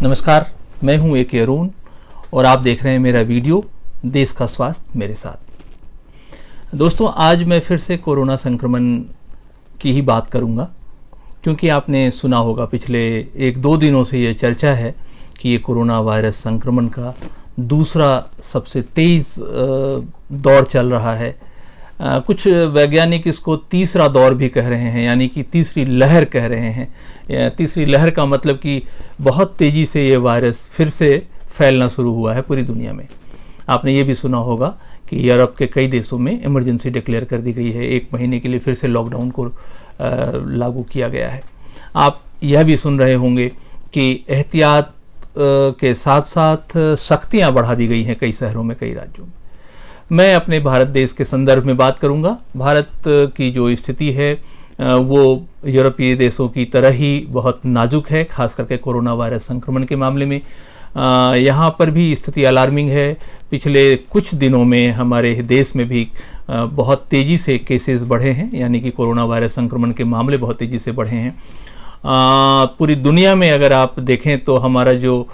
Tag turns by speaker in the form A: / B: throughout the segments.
A: नमस्कार, मैं हूं ए के अरुण और आप देख रहे हैं मेरा वीडियो देश का स्वास्थ्य मेरे साथ। दोस्तों, आज मैं फिर से कोरोना संक्रमण की ही बात करूंगा, क्योंकि आपने सुना होगा पिछले 1-2 दिनों से ये चर्चा है कि ये कोरोना वायरस संक्रमण का दूसरा सबसे तेज़ दौर चल रहा है। कुछ वैज्ञानिक इसको तीसरा दौर भी कह रहे हैं, यानी कि तीसरी लहर कह रहे हैं। तीसरी लहर का मतलब कि बहुत तेज़ी से ये वायरस फिर से फैलना शुरू हुआ है पूरी दुनिया में। आपने ये भी सुना होगा कि यूरोप के कई देशों में इमरजेंसी डिक्लेयर कर दी गई है, 1 महीने के लिए फिर से लॉकडाउन को लागू किया गया है। आप यह भी सुन रहे होंगे कि एहतियात के साथ साथ सख्तियाँ बढ़ा दी गई हैं कई शहरों में, कई राज्यों में। मैं अपने भारत देश के संदर्भ में बात करूंगा। भारत की जो स्थिति है वो यूरोपीय देशों की तरह ही बहुत नाजुक है, खास करके कोरोना वायरस संक्रमण के मामले में। यहाँ पर भी स्थिति अलार्मिंग है। पिछले कुछ दिनों में हमारे देश में भी बहुत तेज़ी से केसेस बढ़े हैं, यानी कि कोरोना वायरस संक्रमण के मामले बहुत तेज़ी से बढ़े हैं। पूरी दुनिया में अगर आप देखें तो हमारा जो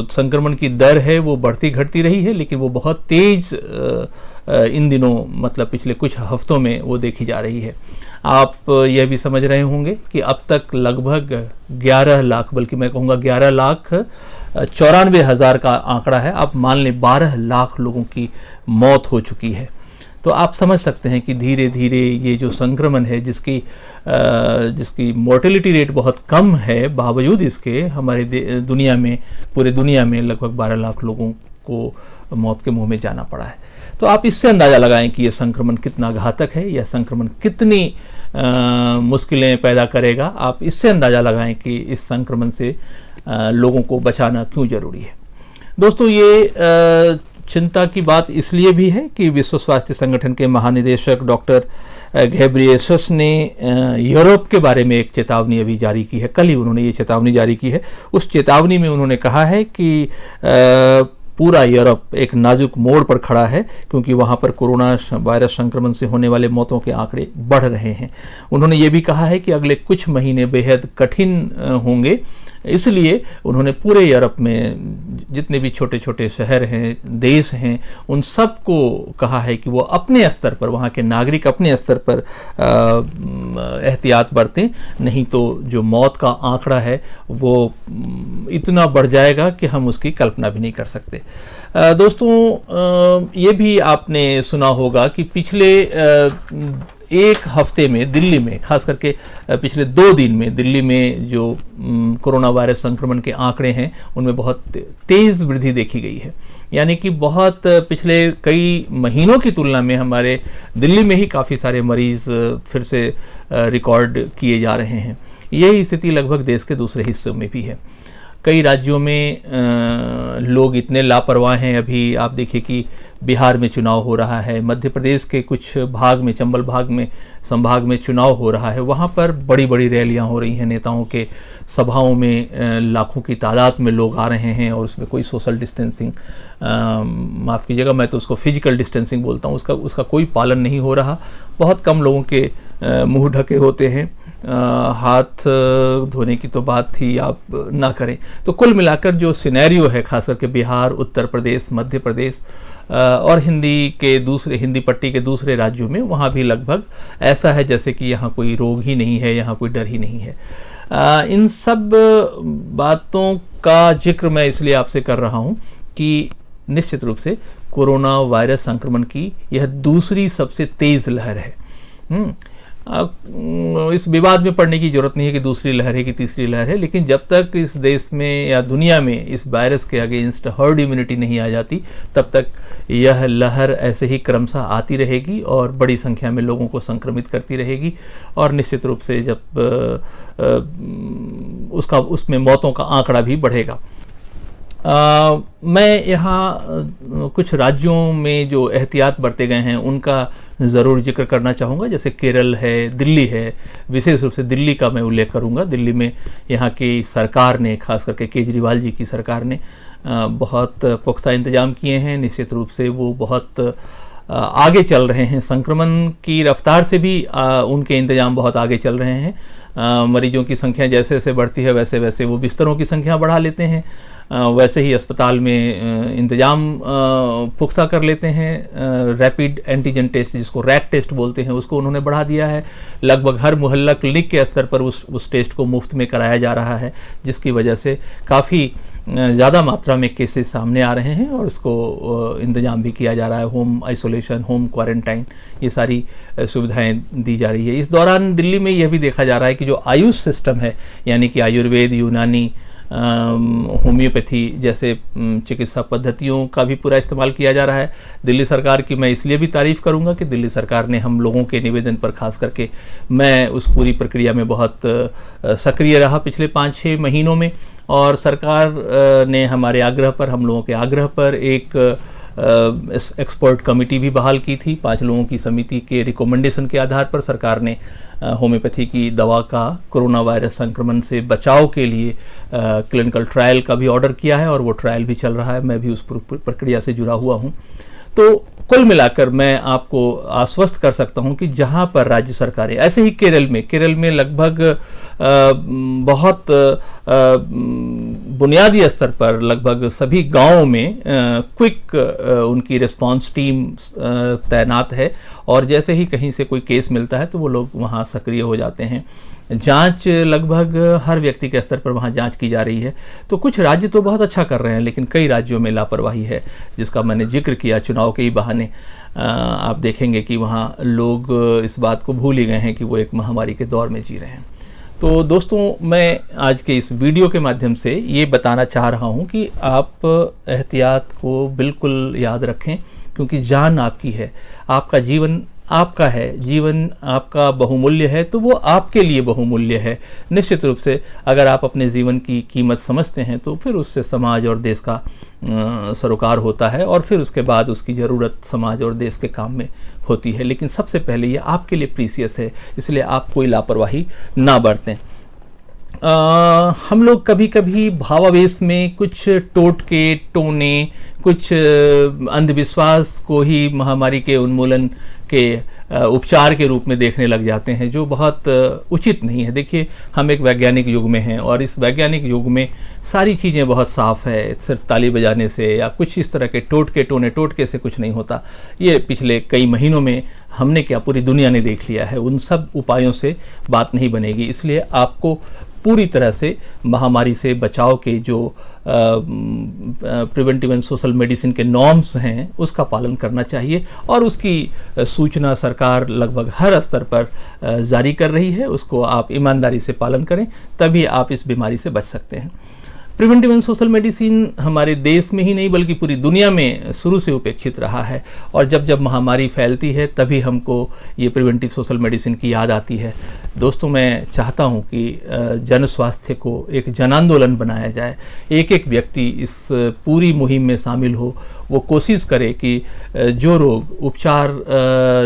A: संक्रमण की दर है वो बढ़ती घटती रही है, लेकिन वो बहुत तेज़ इन दिनों, मतलब पिछले कुछ हफ्तों में वो देखी जा रही है। आप यह भी समझ रहे होंगे कि अब तक लगभग 11 लाख, बल्कि मैं कहूँगा 11,94,000 का आंकड़ा है। आप मान लें 12 लाख लोगों की मौत हो चुकी है। तो आप समझ सकते हैं कि धीरे धीरे ये जो संक्रमण है, जिसकी मोर्टेलिटी रेट बहुत कम है, बावजूद इसके हमारे दुनिया में, पूरे दुनिया में लगभग 12 लाख लोगों को मौत के मुंह में जाना पड़ा है। तो आप इससे अंदाज़ा लगाएं कि यह संक्रमण कितना घातक है, यह संक्रमण कितनी मुश्किलें पैदा करेगा। आप इससे अंदाज़ा लगाएं कि इस संक्रमण से लोगों को बचाना क्यों ज़रूरी है। दोस्तों, ये चिंता की बात इसलिए भी है कि विश्व स्वास्थ्य संगठन के महानिदेशक डॉक्टर घेब्रियेसस ने यूरोप के बारे में एक चेतावनी अभी जारी की है। कल ही उन्होंने ये चेतावनी जारी की है। उस चेतावनी में उन्होंने कहा है कि पूरा यूरोप एक नाजुक मोड़ पर खड़ा है, क्योंकि वहाँ पर कोरोना वायरस संक्रमण से होने वाले मौतों के आंकड़े बढ़ रहे हैं। उन्होंने ये भी कहा है कि अगले कुछ महीने बेहद कठिन होंगे। इसलिए उन्होंने पूरे यूरोप में जितने भी छोटे छोटे शहर हैं, देश हैं, उन सबको कहा है कि वो अपने स्तर पर, वहाँ के नागरिक अपने स्तर पर एहतियात बरतें, नहीं तो जो मौत का आंकड़ा है वो इतना बढ़ जाएगा कि हम उसकी कल्पना भी नहीं कर सकते। दोस्तों, ये भी आपने सुना होगा कि पिछले 1 हफ्ते में दिल्ली में, खास करके पिछले 2 दिन में दिल्ली में जो कोरोना वायरस संक्रमण के आंकड़े हैं उनमें बहुत तेज़ वृद्धि देखी गई है। यानी कि बहुत पिछले कई महीनों की तुलना में हमारे दिल्ली में ही काफ़ी सारे मरीज़ फिर से रिकॉर्ड किए जा रहे हैं। यही स्थिति लगभग देश के दूसरे हिस्सों में भी है। कई राज्यों में लोग इतने लापरवाह हैं। अभी आप देखिए कि बिहार में चुनाव हो रहा है, मध्य प्रदेश के कुछ भाग में, चंबल भाग में, संभाग में चुनाव हो रहा है। वहाँ पर बड़ी बड़ी रैलियाँ हो रही हैं, नेताओं के सभाओं में लाखों की तादाद में लोग आ रहे हैं, और उसमें कोई सोशल डिस्टेंसिंग, माफ़ कीजिएगा मैं तो उसको फिजिकल डिस्टेंसिंग बोलता हूँ, उसका कोई पालन नहीं हो रहा। बहुत कम लोगों के मुंह ढके होते हैं। हाथ धोने की तो बात ही आप ना करें। तो कुल मिलाकर जो सिनेरियो है, खास करके बिहार, उत्तर प्रदेश, मध्य प्रदेश और हिंदी पट्टी के दूसरे राज्यों में, वहाँ भी लगभग ऐसा है जैसे कि यहाँ कोई रोग ही नहीं है, यहाँ कोई डर ही नहीं है। इन सब बातों का जिक्र मैं इसलिए आपसे कर रहा हूँ कि निश्चित रूप से कोरोना वायरस संक्रमण की यह दूसरी सबसे तेज़ लहर है। इस विवाद में पड़ने की जरूरत नहीं है कि दूसरी लहर है कि तीसरी लहर है, लेकिन जब तक इस देश में या दुनिया में इस वायरस के अगेंस्ट हर्ड इम्यूनिटी नहीं आ जाती, तब तक यह लहर ऐसे ही क्रमशः आती रहेगी और बड़ी संख्या में लोगों को संक्रमित करती रहेगी। और निश्चित रूप से जब उसमें मौतों का आंकड़ा भी बढ़ेगा। मैं यहाँ कुछ राज्यों में जो एहतियात बरते गए हैं उनका ज़रूर जिक्र करना चाहूँगा, जैसे केरल है, दिल्ली है। विशेष रूप से दिल्ली का मैं उल्लेख करूँगा। दिल्ली में यहाँ की सरकार ने, खास करके केजरीवाल जी की सरकार ने बहुत पुख्ता इंतजाम किए हैं। निश्चित रूप से वो बहुत आगे चल रहे हैं, संक्रमण की रफ्तार से भी उनके इंतजाम बहुत आगे चल रहे हैं। मरीजों की संख्या जैसे जैसे बढ़ती है वैसे वैसे वो बिस्तरों की संख्या बढ़ा लेते हैं, वैसे ही अस्पताल में इंतजाम पुख्ता कर लेते हैं। रैपिड एंटीजन टेस्ट, जिसको रैट टेस्ट बोलते हैं, उसको उन्होंने बढ़ा दिया है। लगभग हर मोहल्ला क्लिनिक के स्तर पर उस टेस्ट को मुफ्त में कराया जा रहा है, जिसकी वजह से काफ़ी ज़्यादा मात्रा में केसेस सामने आ रहे हैं और उसको इंतजाम भी किया जा रहा है। होम आइसोलेशन, होम क्वारंटाइन, ये सारी सुविधाएं दी जा रही है। इस दौरान दिल्ली में यह भी देखा जा रहा है कि जो आयुष सिस्टम है, यानी कि आयुर्वेद, यूनानी, होम्योपैथी जैसे चिकित्सा पद्धतियों का भी पूरा इस्तेमाल किया जा रहा है। दिल्ली सरकार की मैं इसलिए भी तारीफ़ करूंगा कि दिल्ली सरकार ने हम लोगों के निवेदन पर खास करके, मैं उस पूरी प्रक्रिया में बहुत सक्रिय रहा पिछले 5-6 महीनों में, और सरकार ने हमारे आग्रह पर, हम लोगों के आग्रह पर एक एक्सपर्ट कमेटी भी बहाल की थी। 5 लोगों की समिति के रिकमेंडेशन के आधार पर सरकार ने होम्योपैथी की दवा का कोरोना वायरस संक्रमण से बचाव के लिए क्लिनिकल ट्रायल का भी ऑर्डर किया है और वो ट्रायल भी चल रहा है। मैं भी उस प्रक्रिया से जुड़ा हुआ हूँ। तो कुल मिलाकर मैं आपको आश्वस्त कर सकता हूं कि जहां पर राज्य सरकारें, ऐसे ही केरल में लगभग बहुत बुनियादी स्तर पर लगभग सभी गांवों में क्विक उनकी रिस्पांस टीम तैनात है, और जैसे ही कहीं से कोई केस मिलता है तो वो लोग वहां सक्रिय हो जाते हैं। जांच लगभग हर व्यक्ति के स्तर पर वहाँ जांच की जा रही है। तो कुछ राज्य तो बहुत अच्छा कर रहे हैं, लेकिन कई राज्यों में लापरवाही है, जिसका मैंने जिक्र किया। चुनाव के ही बहाने आप देखेंगे कि वहाँ लोग इस बात को भूल ही गए हैं कि वो एक महामारी के दौर में जी रहे हैं। तो दोस्तों, मैं आज के इस वीडियो के माध्यम से ये बताना चाह रहा हूँ कि आप एहतियात को बिल्कुल याद रखें, क्योंकि जान आपकी है, आपका जीवन आपका है, जीवन आपका बहुमूल्य है, तो वो आपके लिए बहुमूल्य है। निश्चित रूप से अगर आप अपने जीवन की कीमत समझते हैं तो फिर उससे समाज और देश का सरोकार होता है, और फिर उसके बाद उसकी ज़रूरत समाज और देश के काम में होती है। लेकिन सबसे पहले ये आपके लिए प्रीसियस है, इसलिए आप कोई लापरवाही ना बरतें। हम लोग कभी कभी भावावेश में कुछ टोटके टोने, कुछ अंधविश्वास को ही महामारी के उन्मूलन के उपचार के रूप में देखने लग जाते हैं, जो बहुत उचित नहीं है। देखिए, हम एक वैज्ञानिक युग में हैं, और इस वैज्ञानिक युग में सारी चीज़ें बहुत साफ है। सिर्फ ताली बजाने से या कुछ इस तरह के टोटके टोने टोटके से कुछ नहीं होता। ये पिछले कई महीनों में हमने क्या, पूरी दुनिया ने देख लिया है। उन सब उपायों से बात नहीं बनेगी, इसलिए आपको पूरी तरह से महामारी से बचाव के जो प्रिवेंटिव एंड सोशल मेडिसिन के नॉर्म्स हैं उसका पालन करना चाहिए, और उसकी सूचना सरकार लगभग हर स्तर पर जारी कर रही है। उसको आप ईमानदारी से पालन करें, तभी आप इस बीमारी से बच सकते हैं। प्रिवेंटिव एंड सोशल मेडिसिन हमारे देश में ही नहीं बल्कि पूरी दुनिया में शुरू से उपेक्षित रहा है, और जब जब महामारी फैलती है तभी हमको ये प्रिवेंटिव सोशल मेडिसिन की याद आती है। दोस्तों, मैं चाहता हूँ कि जन स्वास्थ्य को एक जन आंदोलन बनाया जाए। एक एक व्यक्ति इस पूरी मुहिम में शामिल हो, वो कोशिश करे कि जो रोग उपचार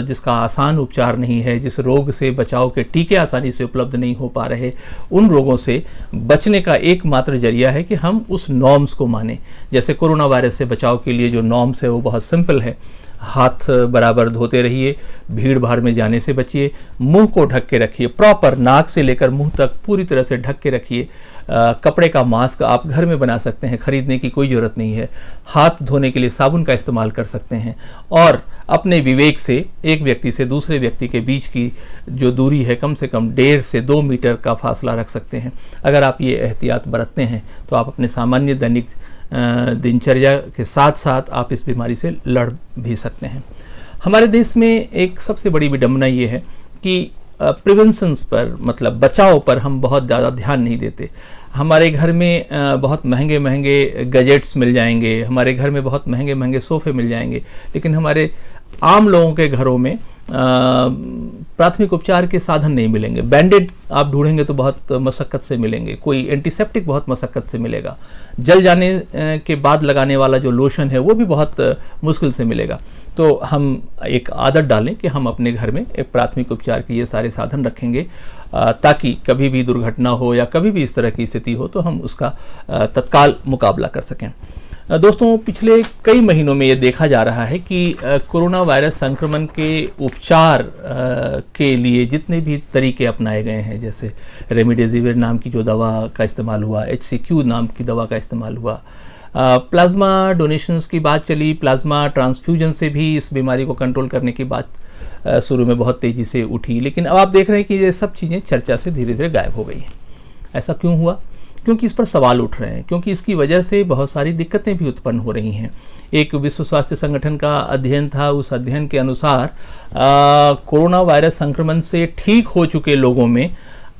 A: जिसका आसान उपचार नहीं है, जिस रोग से बचाव के टीके आसानी से उपलब्ध नहीं हो पा रहे, उन रोगों से बचने का एकमात्र जरिया है कि हम उस नॉर्म्स को माने। जैसे कोरोना वायरस से बचाव के लिए जो नॉर्म्स है वो बहुत सिंपल है। हाथ बराबर धोते रहिए, भीड़ भाड़ में जाने से बचिए, मुंह को ढक के रखिए, प्रॉपर नाक से लेकर मुंह तक पूरी तरह से ढक के रखिए। कपड़े का मास्क आप घर में बना सकते हैं, खरीदने की कोई ज़रूरत नहीं है। हाथ धोने के लिए साबुन का इस्तेमाल कर सकते हैं, और अपने विवेक से एक व्यक्ति से दूसरे व्यक्ति के बीच की जो दूरी है कम से कम 1.5 से 2 मीटर का फासला रख सकते हैं। अगर आप ये एहतियात बरतते हैं तो आप अपने सामान्य दैनिक दिनचर्या के साथ साथ आप इस बीमारी से लड़ भी सकते हैं। हमारे देश में एक सबसे बड़ी विडंबना ये है कि प्रिवेंशंस पर, मतलब बचाव पर हम बहुत ज़्यादा ध्यान नहीं देते। हमारे घर में बहुत महंगे महंगे गैजेट्स मिल जाएंगे, हमारे घर में बहुत महंगे महंगे सोफ़े मिल जाएंगे, लेकिन हमारे आम लोगों के घरों में प्राथमिक उपचार के साधन नहीं मिलेंगे। बैंडेड आप ढूंढेंगे तो बहुत मशक्क़त से मिलेंगे, कोई एंटीसेप्टिक बहुत मशक्क़त से मिलेगा, जल जाने के बाद लगाने वाला जो लोशन है वो भी बहुत मुश्किल से मिलेगा। तो हम एक आदत डालें कि हम अपने घर में एक प्राथमिक उपचार के ये सारे साधन रखेंगे, ताकि कभी भी दुर्घटना हो या कभी भी इस तरह की स्थिति हो तो हम उसका तत्काल मुकाबला कर सकें। दोस्तों, पिछले कई महीनों में ये देखा जा रहा है कि कोरोना वायरस संक्रमण के उपचार के लिए जितने भी तरीके अपनाए गए हैं, जैसे रेमडेसिविर नाम की जो दवा का इस्तेमाल हुआ, HCQ नाम की दवा का इस्तेमाल हुआ, प्लाज्मा डोनेशंस की बात चली, प्लाज्मा ट्रांसफ्यूजन से भी इस बीमारी को कंट्रोल करने की बात शुरू में बहुत तेज़ी से उठी, लेकिन अब आप देख रहे हैं कि ये सब चीज़ें चर्चा से धीरे धीरे गायब हो गई हैं। ऐसा क्यों हुआ? क्योंकि इस पर सवाल उठ रहे हैं, क्योंकि इसकी वजह से बहुत सारी दिक्कतें भी उत्पन्न हो रही हैं। एक विश्व स्वास्थ्य संगठन का अध्ययन था, उस अध्ययन के अनुसार कोरोना वायरस संक्रमण से ठीक हो चुके लोगों में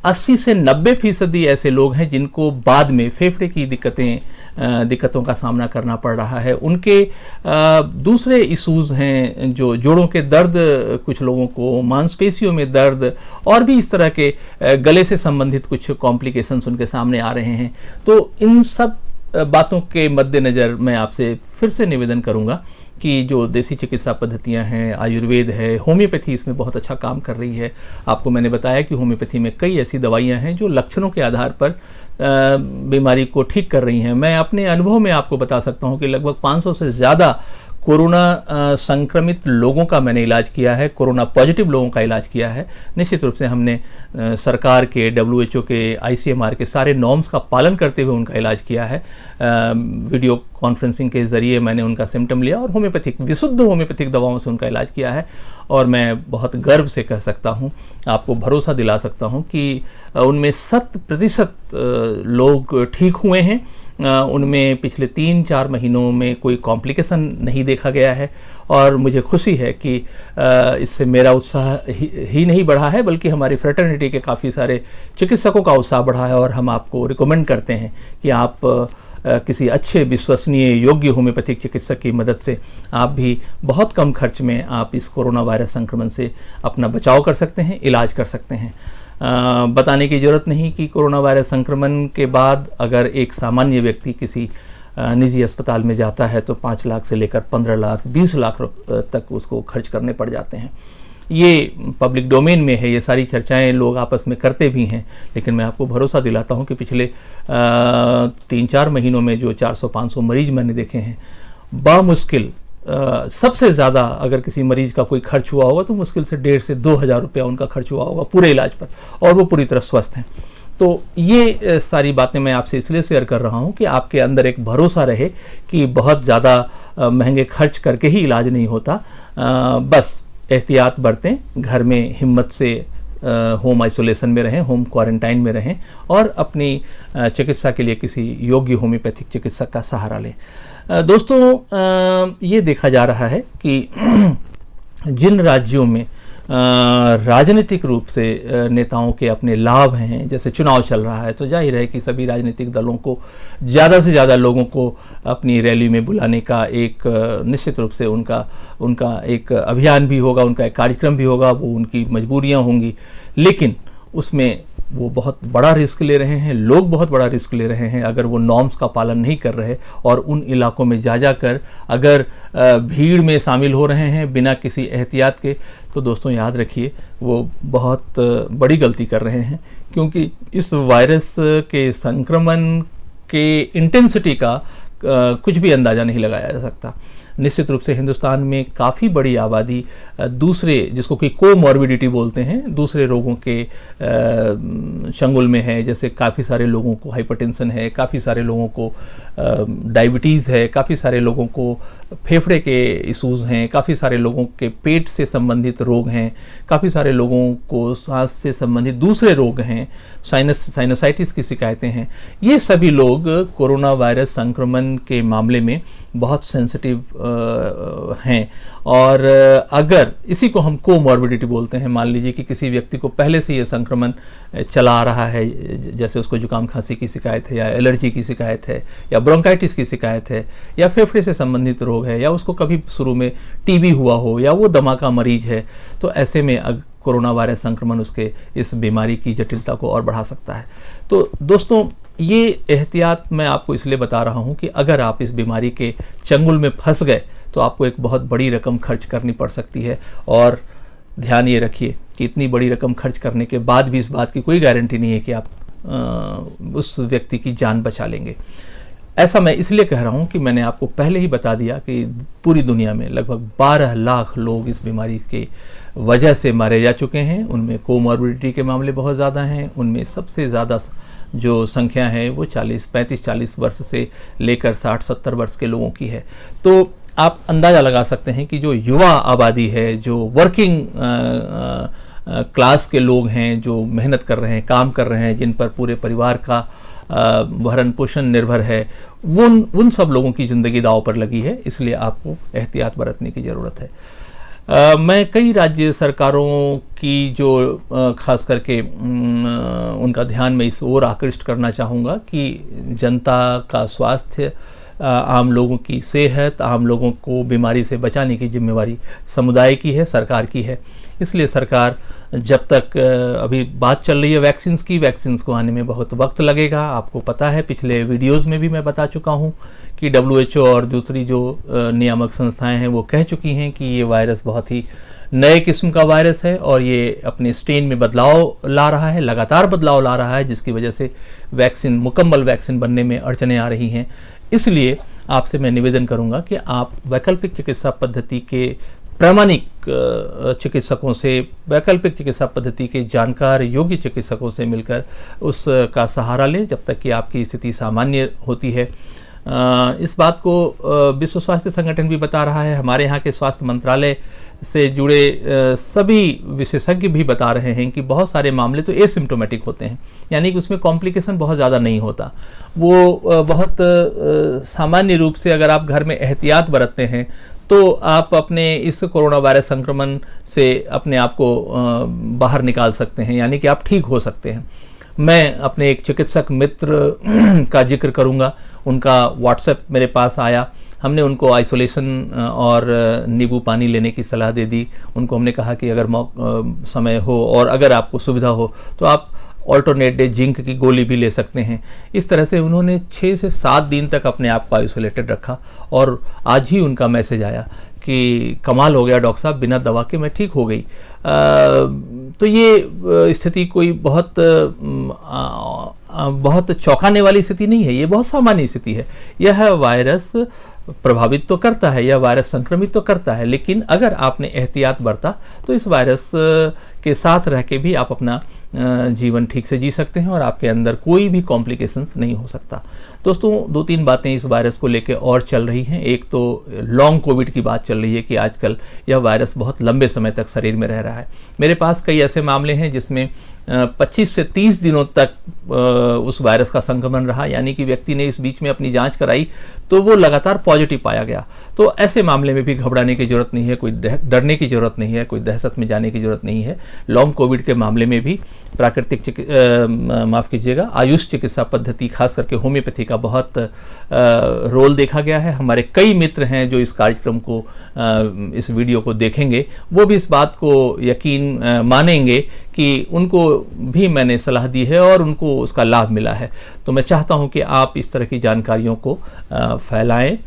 A: 80 से 90% ऐसे लोग हैं जिनको बाद में फेफड़े की दिक्कतों का सामना करना पड़ रहा है। उनके दूसरे इश्यूज हैं, जो जोड़ों के दर्द, कुछ लोगों को मांसपेशियों में दर्द और भी इस तरह के गले से संबंधित कुछ कॉम्प्लिकेशंस उनके सामने आ रहे हैं। तो इन सब बातों के मद्देनज़र मैं आपसे फिर से निवेदन करूंगा कि जो देसी चिकित्सा पद्धतियां हैं, आयुर्वेद है, होम्योपैथी इसमें बहुत अच्छा काम कर रही है। आपको मैंने बताया कि होम्योपैथी में कई ऐसी दवाइयां हैं जो लक्षणों के आधार पर बीमारी को ठीक कर रही हैं। मैं अपने अनुभव में आपको बता सकता हूं कि लगभग 500 से ज़्यादा कोरोना संक्रमित लोगों का मैंने इलाज किया है, कोरोना पॉजिटिव लोगों का इलाज किया है। निश्चित रूप से हमने सरकार के, WHO के, ICMR के सारे नॉर्म्स का पालन करते हुए उनका इलाज किया है। वीडियो कॉन्फ्रेंसिंग के ज़रिए मैंने उनका सिम्टम लिया और होम्योपैथिक, विशुद्ध होम्योपैथिक दवाओं से उनका इलाज किया है। और मैं बहुत गर्व से कह सकता हूँ, आपको भरोसा दिला सकता हूँ कि उनमें 100% लोग ठीक हुए हैं। उनमें पिछले 3-4 महीनों में कोई कॉम्प्लिकेशन नहीं देखा गया है और मुझे खुशी है कि इससे मेरा उत्साह ही नहीं बढ़ा है, बल्कि हमारी फ्रेटर्निटी के काफ़ी सारे चिकित्सकों का उत्साह बढ़ा है। और हम आपको रिकमेंड करते हैं कि आप किसी अच्छे, विश्वसनीय, योग्य होम्योपैथिक चिकित्सक की मदद से आप भी बहुत कम खर्च में आप इस कोरोना वायरस संक्रमण से अपना बचाव कर सकते हैं, इलाज कर सकते हैं। बताने की ज़रूरत नहीं कि कोरोना वायरस संक्रमण के बाद अगर एक सामान्य व्यक्ति किसी निजी अस्पताल में जाता है तो 5 लाख से लेकर 15 लाख, 20 लाख तक उसको खर्च करने पड़ जाते हैं। ये पब्लिक डोमेन में है, ये सारी चर्चाएं लोग आपस में करते भी हैं, लेकिन मैं आपको भरोसा दिलाता हूं कि पिछले 3-4 महीनों में जो 400-500 मरीज मैंने देखे हैं, बामुश्किल सबसे ज़्यादा अगर किसी मरीज का कोई खर्च हुआ होगा तो मुश्किल से 1,500 से 2,000 रुपया उनका खर्च हुआ होगा पूरे इलाज पर, और वो पूरी तरह स्वस्थ हैं। तो ये सारी बातें मैं आपसे इसलिए शेयर कर रहा हूं कि आपके अंदर एक भरोसा रहे कि बहुत ज़्यादा महंगे खर्च करके ही इलाज नहीं होता। बस एहतियात बरतें, घर में हिम्मत से होम आइसोलेशन में रहें, होम क्वारंटाइन में रहें और अपनी चिकित्सा के लिए किसी योग्य होम्योपैथिक चिकित्सक का सहारा लें। दोस्तों, ये देखा जा रहा है कि जिन राज्यों में राजनीतिक रूप से नेताओं के अपने लाभ हैं, जैसे चुनाव चल रहा है, तो जाहिर है कि सभी राजनीतिक दलों को ज़्यादा से ज़्यादा लोगों को अपनी रैली में बुलाने का एक निश्चित रूप से उनका एक अभियान भी होगा, उनका एक कार्यक्रम भी होगा, वो उनकी मजबूरियां होंगी। लेकिन उसमें वो बहुत बड़ा रिस्क ले रहे हैं, लोग बहुत बड़ा रिस्क ले रहे हैं अगर वो नॉर्म्स का पालन नहीं कर रहे और उन इलाकों में जाकर अगर भीड़ में शामिल हो रहे हैं बिना किसी एहतियात के, तो दोस्तों याद रखिए वो बहुत बड़ी गलती कर रहे हैं, क्योंकि इस वायरस के संक्रमण के इंटेंसिटी का कुछ भी अंदाज़ा नहीं लगाया जा सकता। निश्चित रूप से हिंदुस्तान में काफ़ी बड़ी आबादी दूसरे, जिसको कि कोमॉर्बिडिटी बोलते हैं, दूसरे रोगों के शंगुल में है। जैसे काफ़ी सारे लोगों को हाइपरटेंशन है, काफ़ी सारे लोगों को डायबिटीज़ है, काफ़ी सारे लोगों को फेफड़े के इश्यूज़ हैं, काफ़ी सारे लोगों के पेट से संबंधित रोग हैं, काफ़ी सारे लोगों को सांस से संबंधित दूसरे रोग हैं, साइनसाइटिस की शिकायतें हैं। ये सभी लोग कोरोना वायरस संक्रमण के मामले में बहुत सेंसिटिव हैं। और अगर इसी को हम कोमॉर्बिडिटी बोलते हैं, मान लीजिए कि किसी व्यक्ति को पहले से ये संक्रमण चला आ रहा है, जैसे उसको जुकाम खांसी की शिकायत है, या एलर्जी की शिकायत है, या ब्रोंकाइटिस की शिकायत है, या फेफड़े से संबंधित रोग है, या उसको कभी शुरू में टीबी हुआ हो, या वो दमा का मरीज है, तो ऐसे में कोरोना वायरस संक्रमण उसके इस बीमारी की जटिलता को और बढ़ा सकता है। तो दोस्तों, ये एहतियात मैं आपको इसलिए बता रहा हूं कि अगर आप इस बीमारी के चंगुल में फंस गए तो आपको एक बहुत बड़ी रकम खर्च करनी पड़ सकती है। और ध्यान ये रखिए कि इतनी बड़ी रकम खर्च करने के बाद भी इस बात की कोई गारंटी नहीं है कि आप उस व्यक्ति की जान बचा लेंगे। ऐसा मैं इसलिए कह रहा हूं कि मैंने आपको पहले ही बता दिया कि पूरी दुनिया में लगभग 12 लाख लोग इस बीमारी के वजह से मारे जा चुके हैं। उनमें कोमॉर्बिडिटी के मामले बहुत ज़्यादा हैं। उनमें सबसे ज़्यादा जो संख्या है वो 35-40 वर्ष से लेकर 60-70 वर्ष के लोगों की है। तो आप अंदाज़ा लगा सकते हैं कि जो युवा आबादी है, जो वर्किंग क्लास के लोग हैं, जो मेहनत कर रहे हैं, काम कर रहे हैं, जिन पर पूरे परिवार का भरण पोषण निर्भर है, उन सब लोगों की ज़िंदगी दांव पर लगी है। इसलिए आपको एहतियात बरतने की ज़रूरत है। मैं कई राज्य सरकारों की जो खास करके उनका ध्यान में इस ओर आकृष्ट करना चाहूँगा कि जनता का स्वास्थ्य, आम लोगों की सेहत, आम लोगों को बीमारी से बचाने की जिम्मेवारी समुदाय की है, सरकार की है। इसलिए सरकार जब तक अभी बात चल रही है वैक्सीन्स को आने में बहुत वक्त लगेगा। आपको पता है, पिछले वीडियोस में भी मैं बता चुका हूं कि WHO और दूसरी जो नियामक संस्थाएं हैं वो कह चुकी हैं कि ये वायरस बहुत ही नए किस्म का वायरस है और ये अपने स्ट्रेन में बदलाव ला रहा है, लगातार बदलाव ला रहा है, जिसकी वजह से मुकम्मल वैक्सीन बनने में अड़चनें आ रही हैं। इसलिए आपसे मैं निवेदन करूंगा कि आप वैकल्पिक चिकित्सा पद्धति के प्रामाणिक चिकित्सकों से, वैकल्पिक चिकित्सा पद्धति के जानकार योग्य चिकित्सकों से मिलकर उसका सहारा लें जब तक कि आपकी स्थिति सामान्य होती है। इस बात को विश्व स्वास्थ्य संगठन भी बता रहा है। हमारे यहाँ के स्वास्थ्य मंत्रालय से जुड़े सभी विशेषज्ञ भी बता रहे हैं कि बहुत सारे मामले तो एसिम्प्टोमेटिक होते हैं, यानी कि उसमें कॉम्प्लिकेशन बहुत ज़्यादा नहीं होता। वो बहुत सामान्य रूप से अगर आप घर में एहतियात बरतते हैं तो आप अपने इस कोरोना वायरस संक्रमण से अपने आप को बाहर निकाल सकते हैं, यानी कि आप ठीक हो सकते हैं। मैं अपने एक चिकित्सक मित्र का जिक्र करूंगा। उनका व्हाट्सएप मेरे पास आया। हमने उनको आइसोलेशन और नींबू पानी लेने की सलाह दे दी। उनको हमने कहा कि अगर समय हो और अगर आपको सुविधा हो तो आप ऑल्टरनेट डे जिंक की गोली भी ले सकते हैं। इस तरह से उन्होंने 6 से 7 दिन तक अपने आप को आइसोलेटेड रखा और आज ही उनका मैसेज आया कि कमाल हो गया डॉक्टर साहब, बिना दवा के मैं ठीक हो गई। तो ये स्थिति कोई बहुत चौंकाने वाली स्थिति नहीं है, ये बहुत सामान्य स्थिति है। यह वायरस प्रभावित तो करता है, यह वायरस संक्रमित तो करता है, लेकिन अगर आपने एहतियात बरता तो इस वायरस के साथ रह के भी आप अपना जीवन ठीक से जी सकते हैं और आपके अंदर कोई भी कॉम्प्लिकेशंस नहीं हो सकता। दोस्तों, 2-3 बातें इस वायरस को लेकर और चल रही हैं। एक तो लॉन्ग कोविड की बात चल रही है कि आजकल यह वायरस बहुत लंबे समय तक शरीर में रह रहा है। मेरे पास कई ऐसे मामले हैं जिसमें 25 से 30 दिनों तक उस वायरस का संक्रमण रहा, यानी कि व्यक्ति ने इस बीच में अपनी जांच कराई तो वो लगातार पॉजिटिव पाया गया। तो ऐसे मामले में भी घबराने की जरूरत नहीं है, कोई डरने की जरूरत नहीं है, कोई दहशत में जाने की जरूरत नहीं है। लॉन्ग कोविड के मामले में भी आयुष चिकित्सा पद्धति, खास करके होम्योपैथी का बहुत रोल देखा गया है। हमारे कई मित्र हैं जो इस कार्यक्रम को, इस वीडियो को देखेंगे, वो भी इस बात को यकीन मानेंगे कि उनको भी मैंने सलाह दी है और उनको उसका लाभ मिला है। तो मैं चाहता हूं कि आप इस तरह की जानकारियों को फैलाएं,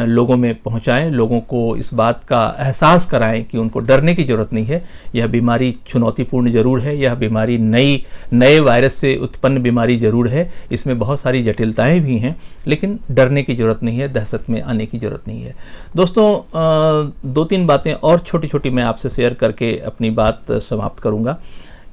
A: लोगों में पहुंचाएं, लोगों को इस बात का एहसास कराएं कि उनको डरने की जरूरत नहीं है। यह बीमारी चुनौतीपूर्ण जरूर है, यह बीमारी नए वायरस से उत्पन्न बीमारी जरूर है, इसमें बहुत सारी जटिलताएं भी हैं, लेकिन डरने की जरूरत नहीं है, दहशत में आने की जरूरत नहीं है। दोस्तों, 2-3 बातें और छोटी छोटी मैं आपसे शेयर करके अपनी बात समाप्त करूंगा।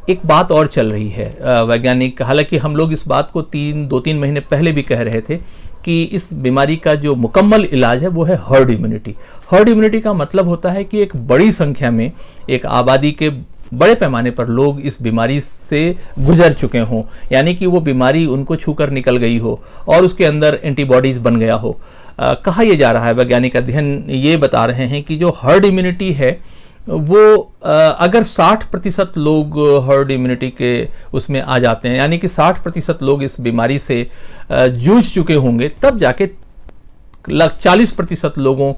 A: एक बात और चल रही है, वैज्ञानिक, हालांकि हम लोग इस बात को 2-3 महीने पहले भी कह रहे थे कि इस बीमारी का जो मुकम्मल इलाज है वो है हर्ड इम्यूनिटी। हर्ड इम्यूनिटी का मतलब होता है कि एक बड़ी संख्या में, एक आबादी के बड़े पैमाने पर लोग इस बीमारी से गुजर चुके हों, यानी कि वो बीमारी उनको छूकर निकल गई हो और उसके अंदर एंटीबॉडीज बन गया हो। कहा यह जा रहा है, वैज्ञानिक अध्ययन ये बता रहे हैं कि जो हर्ड इम्यूनिटी है वो अगर 60% लोग हर्ड इम्यूनिटी के उसमें आ जाते हैं, यानी कि 60% लोग इस बीमारी से जूझ चुके होंगे, तब जाके 40% लोगों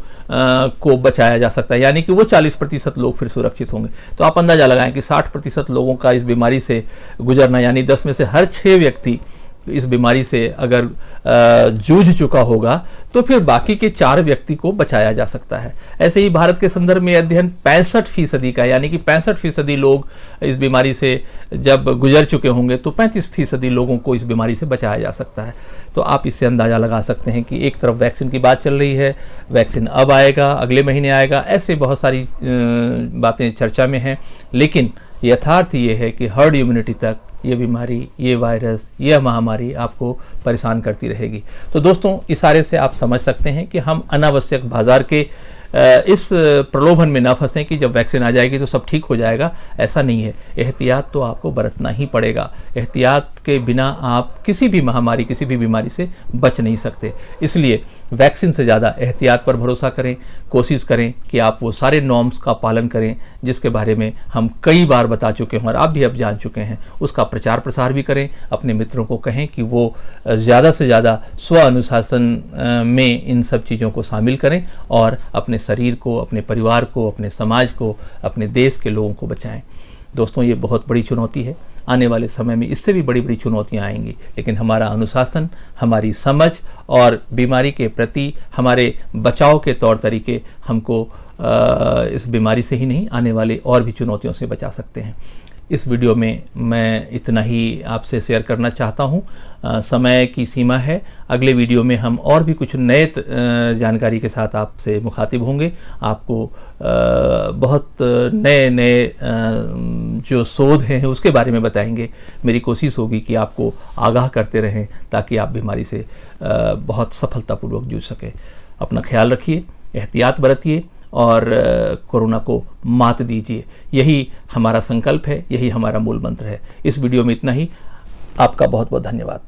A: को बचाया जा सकता है, यानी कि वो 40% लोग फिर सुरक्षित होंगे। तो आप अंदाजा लगाएं कि 60% लोगों का इस बीमारी से गुजरना, यानी 10 में से हर 6 व्यक्ति इस बीमारी से अगर जूझ चुका होगा तो फिर बाकी के 4 व्यक्ति को बचाया जा सकता है। ऐसे ही भारत के संदर्भ में अध्ययन 65% का, यानी कि 65% लोग इस बीमारी से जब गुजर चुके होंगे तो 35% लोगों को इस बीमारी से बचाया जा सकता है। तो आप इससे अंदाज़ा लगा सकते हैं कि एक तरफ वैक्सीन की बात चल रही है, वैक्सीन अब आएगा, अगले महीने आएगा, ऐसे बहुत सारी बातें चर्चा में हैं, लेकिन यथार्थ ये है कि हर्ड इम्यूनिटी तक ये बीमारी, ये वायरस, ये महामारी आपको परेशान करती रहेगी। तो दोस्तों, इशारे से आप समझ सकते हैं कि हम अनावश्यक बाजार के इस प्रलोभन में ना फंसें कि जब वैक्सीन आ जाएगी तो सब ठीक हो जाएगा। ऐसा नहीं है। एहतियात तो आपको बरतना ही पड़ेगा। एहतियात के बिना आप किसी भी महामारी, किसी भी बीमारी से बच नहीं सकते। इसलिए वैक्सीन से ज़्यादा एहतियात पर भरोसा करें। कोशिश करें कि आप वो सारे नॉर्म्स का पालन करें जिसके बारे में हम कई बार बता चुके हैं और आप भी अब जान चुके हैं। उसका प्रचार प्रसार भी करें। अपने मित्रों को कहें कि वो ज़्यादा से ज़्यादा स्व अनुशासन में इन सब चीज़ों को शामिल करें और अपने शरीर को, अपने परिवार को, अपने समाज को, अपने देश के लोगों को बचाएं। दोस्तों, ये बहुत बड़ी चुनौती है। आने वाले समय में इससे भी बड़ी बड़ी चुनौतियां आएंगी, लेकिन हमारा अनुशासन, हमारी समझ और बीमारी के प्रति हमारे बचाव के तौर तरीके हमको इस बीमारी से ही नहीं, आने वाले और भी चुनौतियों से बचा सकते हैं। इस वीडियो में मैं इतना ही आपसे शेयर करना चाहता हूँ। समय की सीमा है। अगले वीडियो में हम और भी कुछ नए जानकारी के साथ आपसे मुखातिब होंगे। आपको बहुत नए नए जो शोध हैं उसके बारे में बताएंगे। मेरी कोशिश होगी कि आपको आगाह करते रहें ताकि आप बीमारी से बहुत सफलतापूर्वक जूझ सकें। अपना ख्याल रखिए, एहतियात बरतिए और कोरोना को मात दीजिए। यही हमारा संकल्प है, यही हमारा मूल मंत्र है। इस वीडियो में इतना ही। आपका बहुत बहुत धन्यवाद।